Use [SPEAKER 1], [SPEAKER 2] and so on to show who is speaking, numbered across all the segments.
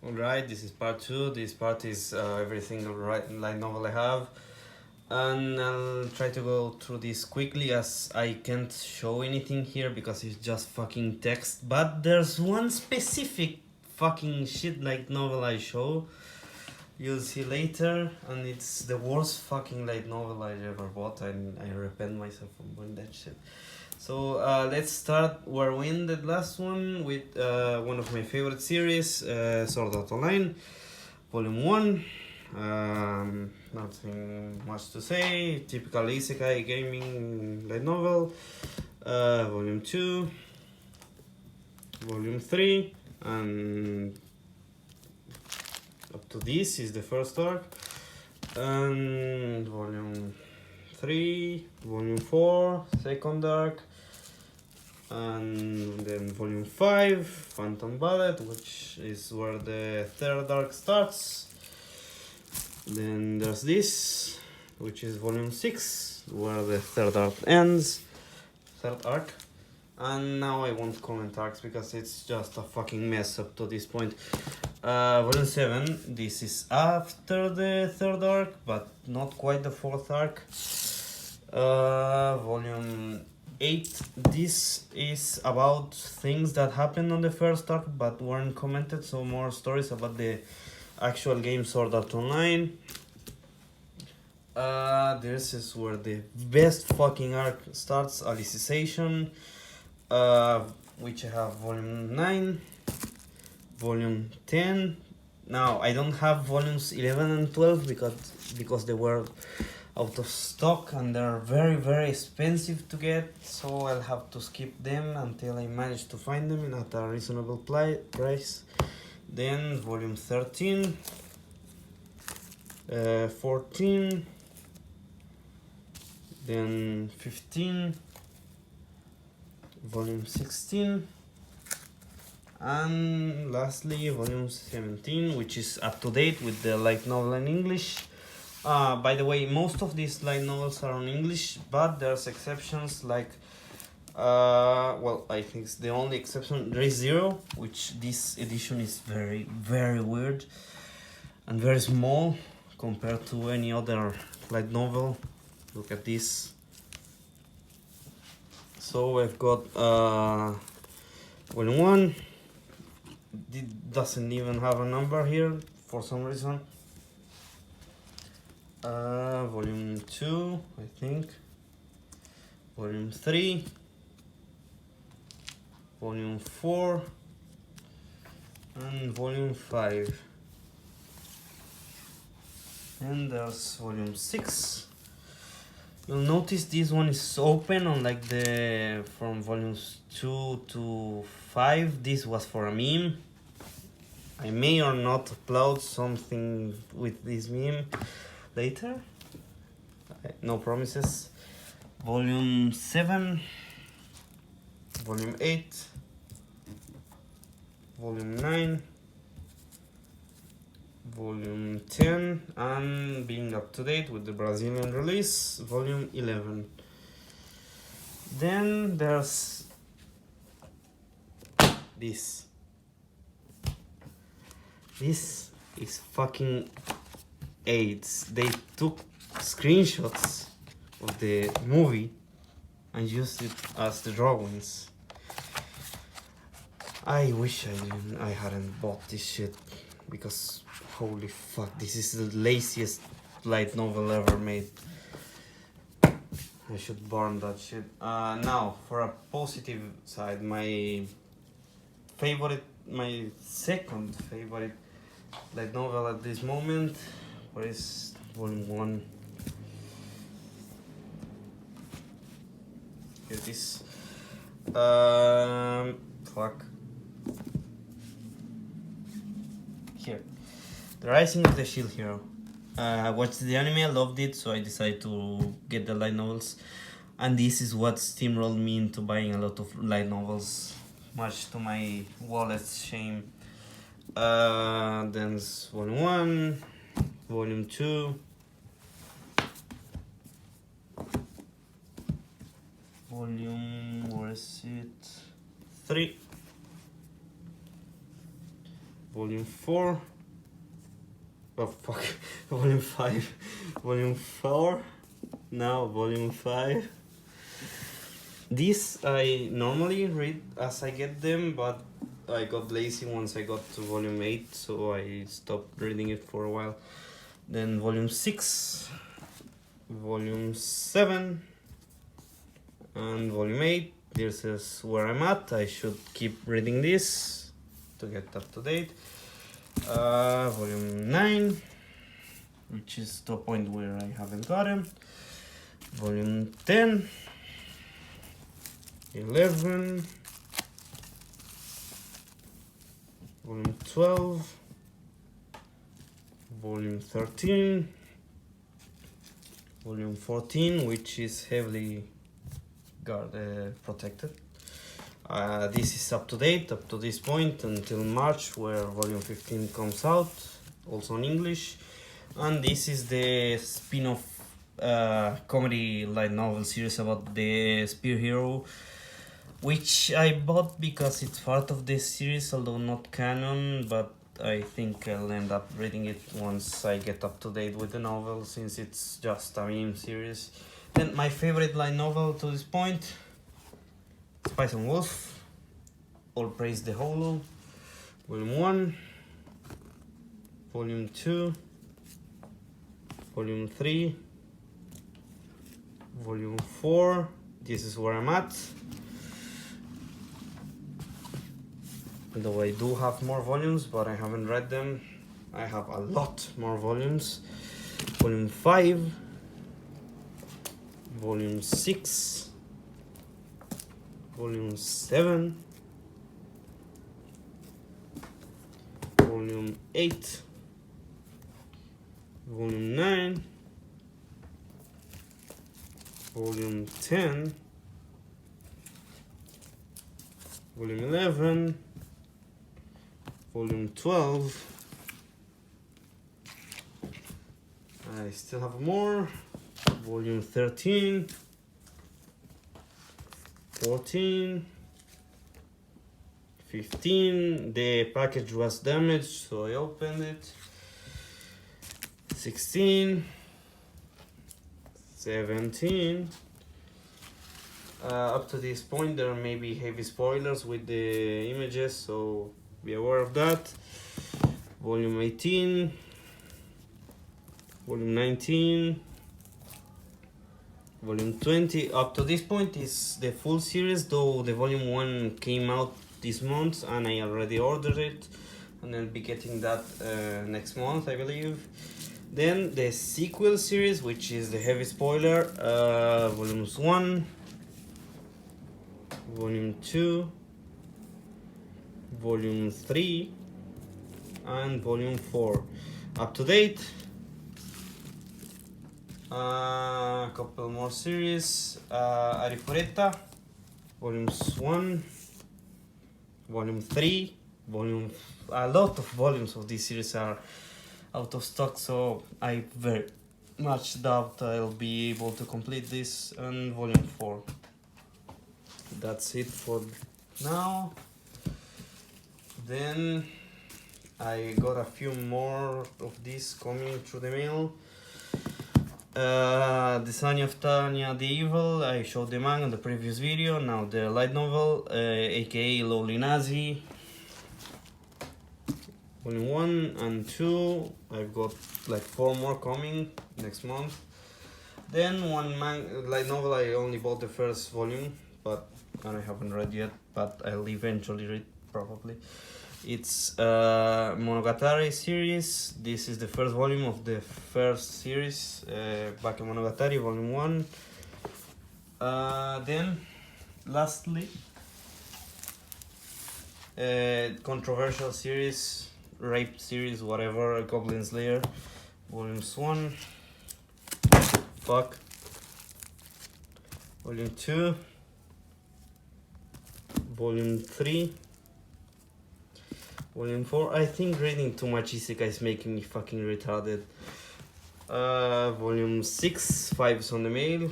[SPEAKER 1] Alright, this is part 2. This part is every single light novel I have. And I'll try to go through this quickly as I can't show anything here because it's just fucking text. But there's one specific fucking shit light novel I show. You'll see later, and it's the worst fucking light novel I ever bought, and I repent myself from buying that shit. So let's start where we ended last one with one of my favorite series, Sword Art Online, Volume 1. Nothing much to say, typical isekai gaming light novel. Volume 2, Volume 3, and up to this is the first arc. And Volume 3, Volume 4, second arc. And then Volume 5, Phantom Ballet, which is where the third arc starts. Then there's this, which is Volume 6, where the third arc ends. Third arc. And now I won't comment arcs because it's just a fucking mess up to this point. Volume 7, this is after the third arc, but not quite the fourth arc. Volume 8, this is about things that happened on the first arc but weren't commented, so more stories about the actual game Sword Art Online. This is where the best fucking arc starts, Alicization, which I have Volume 9, Volume 10. Now I don't have Volumes 11 and 12 because they were out of stock and they're very expensive to get, so I'll have to skip them until I manage to find them at a reasonable price. Then Volume 13, 14, then 15, Volume 16, and lastly Volume 17, which is up to date with the light novel in English. By the way, most of these light novels are in English, but there's exceptions like, well, I think it's the only exception, Re:Zero, which this edition is very weird and very small compared to any other light novel. Look at this. So I've got Volume 1. It doesn't even have a number here for some reason. Volume 2, I think. Volume 3. Volume 4. And Volume 5. And there's Volume 6. You'll notice this one is open, unlike the from Volumes 2 to 5. This was for a meme. I may or not upload something with this meme later. No promises. Volume 7, Volume 8, Volume 9, Volume 10, and being up to date with the Brazilian release, Volume 11. Then there's this. This is fucking AIDS. They took screenshots of the movie and used it as the drawings. I wish I hadn't bought this shit because holy fuck, this is the laziest light novel ever made. I should burn that shit. Now for a positive side, my second favorite light novel at this moment. What is Volume 1? Here it is. Fuck. Here. The Rising of the Shield Hero. I watched the anime, I loved it, so I decided to get the light novels. And this is what steamrolled me into buying a lot of light novels, much to my wallet's shame. Then Volume 1, Volume 2, Volume, where is it? 3, volume 4. Oh fuck, volume 5, volume 4, now volume 5. This I normally read as I get them, but I got lazy once I got to volume 8, so I stopped reading it for a while. Then volume 6, volume 7, and volume 8. This is where I'm at. I should keep reading this to get up to date. Volume 9, which is to a point where I haven't gotten. Volume 10, 11, volume 12, volume 13, volume 14, which is heavily protected. This is up to date up to this point until March, where volume 15 comes out, also in English. And this is the spin-off comedy light novel series about the Spear Hero, which I bought because it's part of this series, although not canon, but I think I'll end up reading it once I get up to date with the novel, since it's just a meme series. Then my favorite light novel to this point, Spice and Wolf, All Praise the Hollow, volume 1, volume 2, volume 3, volume 4. This is where I'm at. Though I do have more volumes, but I haven't read them. I have a lot more volumes. Volume 5, volume 6, volume 7, volume 8, volume 9, volume 10, volume 11, volume 12. I still have more. Volume 13, 14, 15. The package was damaged, so I opened it. 16, 17. Up to this point there may be heavy spoilers with the images, so be aware of that. Volume 18, volume 19, volume 20. Up to this point is the full series, though the volume 1 came out this month and I already ordered it, and I'll be getting that next month, I believe. Then the sequel series, which is the heavy spoiler, volumes 1, volume 2, volume 3, and volume 4. Up to date. A couple more series. Arifureta, volumes 1, volume 3, a lot of volumes of this series are out of stock, so I very much doubt I'll be able to complete this. And volume 4. That's it for now. Then I got a few more of these coming through the mail. The Son of Tanya the Evil, I showed the manga in the previous video. Now the light novel, aka Lowly Nazi, volume 1 and 2. I've got like 4 more coming next month. Then one light novel, I only bought the first volume, and I haven't read yet, but I'll eventually read probably. It's Monogatari series. This is the first volume of the first series, Bakemonogatari volume 1. Then lastly, controversial series, rape series, whatever, Goblin Slayer volumes 1, fuck, volume 2, volume 3, volume 4. I think reading too much isekai is making me fucking retarded. Volume 6, 5 is on the mail,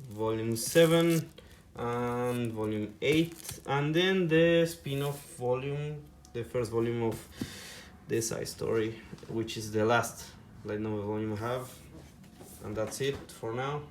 [SPEAKER 1] volume 7, and volume 8, and then the spin-off volume, the first volume of The Side Story, which is the last light novel volume I have, and that's it for now.